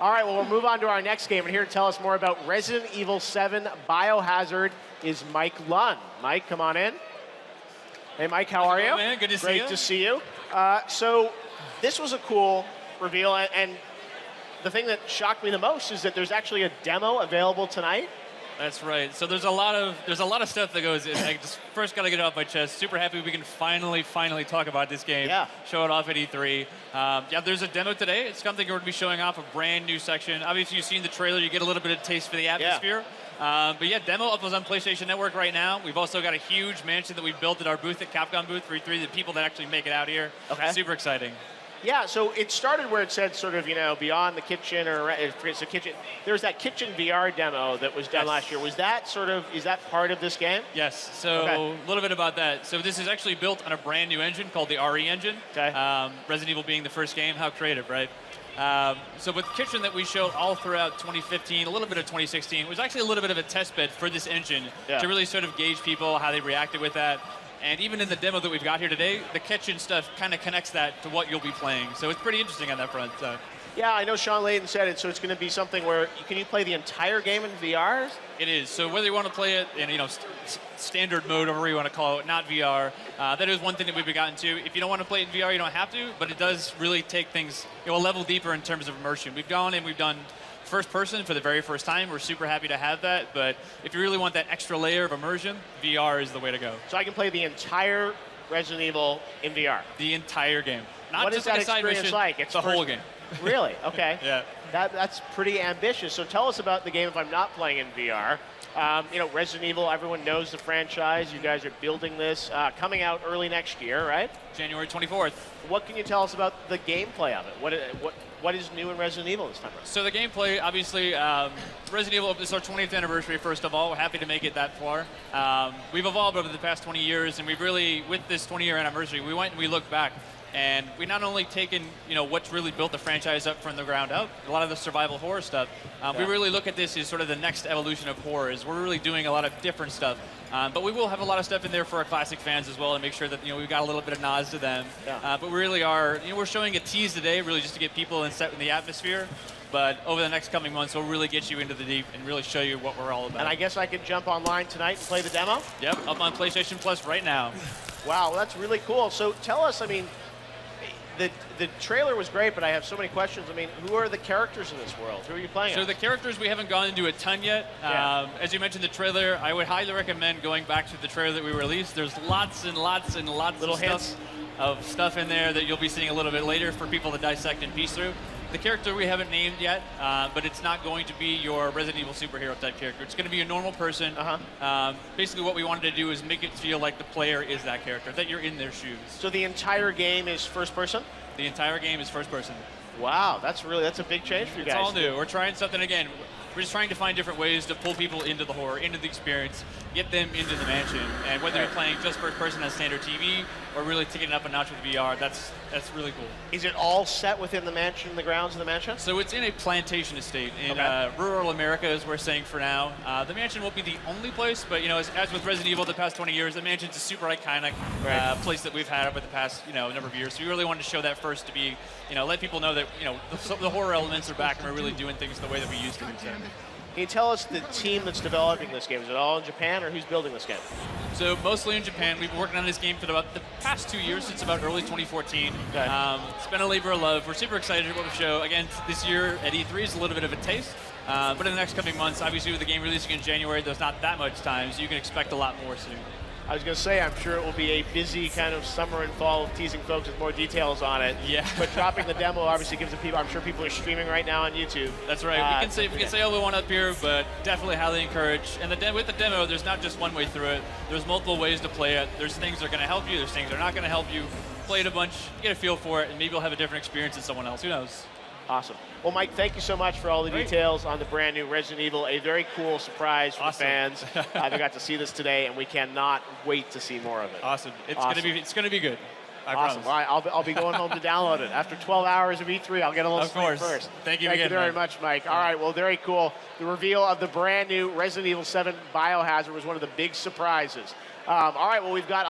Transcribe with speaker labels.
Speaker 1: All right, well, we'll move on to our next game. And here to tell us more about Resident Evil 7 Biohazard is Mike Lunn. Mike, come on in. Hey, Mike, how are you?
Speaker 2: Man? Good to see you.
Speaker 1: Great to see you. So this was a cool reveal, and the thing that shocked me the most is that there's actually a demo available tonight.
Speaker 2: That's right. So there's a lot of stuff that goes in. I just first got to get it off my chest. Super happy we can finally talk about this game.
Speaker 1: Yeah.
Speaker 2: Show it off at E3. Yeah, there's a demo today. It's something we're going to be showing off, a brand new section. Obviously, you've seen the trailer. You get a little bit of taste for the atmosphere. Yeah. But yeah, demo up was on PlayStation Network right now. We've also got a huge mansion that we've built at our booth at Capcom booth for E3. The people that actually make it out here. Okay. Super exciting.
Speaker 1: Yeah, so it started where it said sort of, beyond the kitchen, or it's a kitchen. There was that kitchen VR demo that was done last year. Was that is that part of this game?
Speaker 2: Yes, so a little bit about that. So this is actually built on a brand new engine called the RE engine. Okay. Resident Evil being the first game, how creative, right? So with Kitchen that we showed all throughout 2015, a little bit of 2016, was actually a little bit of a test bed for this engine to really sort of gauge people, how they reacted with that. And even in the demo that we've got here today, the kitchen stuff kind of connects that to what you'll be playing. So it's pretty interesting on that front. So.
Speaker 1: Yeah, I know Sean Layden said it, so it's going to be something where, can you play the entire game in VR?
Speaker 2: It is. So whether you want to play it in standard mode, whatever you want to call it, not VR, that is one thing that we've gotten to. If you don't want to play it in VR, you don't have to, but it does really take things a level deeper in terms of immersion. We've gone and we've done first person for the very first time. We're super happy to have that, but if you really want that extra layer of immersion, VR is the way to go.
Speaker 1: So I can play the entire Resident Evil in VR?
Speaker 2: The entire game. Not
Speaker 1: what
Speaker 2: just
Speaker 1: is that
Speaker 2: like a side
Speaker 1: experience
Speaker 2: mission,
Speaker 1: like? It's
Speaker 2: the whole game.
Speaker 1: Really? Okay.
Speaker 2: Yeah.
Speaker 1: That's pretty ambitious. So tell us about the game if I'm not playing in VR. Resident Evil, everyone knows the franchise. You guys are building this, coming out early next year, right?
Speaker 2: January 24th.
Speaker 1: What can you tell us about the gameplay of it? What is new in Resident Evil this time around?
Speaker 2: So the gameplay, obviously, Resident Evil is our 20th anniversary, first of all. We're happy to make it that far. We've evolved over the past 20 years, and we've really, with this 20-year anniversary, we went and we looked back. And we not only taken, what's really built the franchise up from the ground up, a lot of the survival horror stuff. We really look at this as sort of the next evolution of horrors. We're really doing a lot of different stuff. But we will have a lot of stuff in there for our classic fans as well to make sure that, we've got a little bit of nods to them. Yeah. But we really are, we're showing a tease today, really just to get people set in the atmosphere. But over the next coming months, we'll really get you into the deep and really show you what we're all about.
Speaker 1: And I guess I could jump online tonight and play the demo?
Speaker 2: Yep, up on PlayStation Plus right now.
Speaker 1: Wow, that's really cool. So tell us, the trailer was great, but I have so many questions. Who are the characters in this world? Who are you playing
Speaker 2: So
Speaker 1: as?
Speaker 2: the characters, we haven't gone into a ton yet.
Speaker 1: Yeah.
Speaker 2: As you mentioned, the trailer, I would highly recommend going back to the trailer that we released. There's lots and lots and lots of stuff in there that you'll be seeing a little bit later for people to dissect and piece through. The character we haven't named yet, but it's not going to be your Resident Evil superhero type character. It's going to be a normal person. Basically what we wanted to do is make it feel like the player is that character, that you're in their shoes.
Speaker 1: So the entire game is first person?
Speaker 2: The entire game is first person.
Speaker 1: Wow, that's a big change for you guys.
Speaker 2: It's all new. We're trying something again. We're just trying to find different ways to pull people into the horror, into the experience, get them into the mansion. And whether you're playing just first person on standard TV or really taking it up a notch with VR, that's really cool.
Speaker 1: Is it all set within the mansion, the grounds of the mansion?
Speaker 2: So it's in a plantation estate in rural America, as we're saying for now. The mansion won't be the only place, but as with Resident Evil the past 20 years, the mansion's a super iconic place that we've had over the past number of years. So we really wanted to show that first to be, let people know that the horror elements are back and we're really doing things the way that we used to do.
Speaker 1: Can you tell us the team that's developing this game? Is it all in Japan, or who's building this game?
Speaker 2: So mostly in Japan. We've been working on this game for about the past 2 years, since about early 2014. It's been a labor of love. We're super excited about the show. Again, this year at E3 is a little bit of a taste. But in the next coming months, obviously with the game releasing in January, there's not that much time, so you can expect a lot more soon.
Speaker 1: I was going to say, I'm sure it will be a busy kind of summer and fall of teasing folks with more details on it.
Speaker 2: Yeah.
Speaker 1: But dropping the demo obviously gives the people, I'm sure people are streaming right now on YouTube.
Speaker 2: That's right. We can say all we want up here, but definitely highly encourage. And with the demo, there's not just one way through it. There's multiple ways to play it. There's things that are going to help you. There's things that are not going to help you. Play it a bunch, get a feel for it, and maybe you'll have a different experience than someone else. Who knows?
Speaker 1: Awesome. Well, Mike, thank you so much for all the details on the brand new Resident Evil. A very cool surprise for the fans. They got to see this today, and we cannot wait to see more of it.
Speaker 2: Awesome. It's going to be good.
Speaker 1: Awesome. All right, I'll be going home to download it. After 12 hours of E3, I'll get a little sleep first.
Speaker 2: Thank you
Speaker 1: again, very much, Mike. All right, well, very cool. The reveal of the brand new Resident Evil 7 Biohazard was one of the big surprises. All right, well, we've got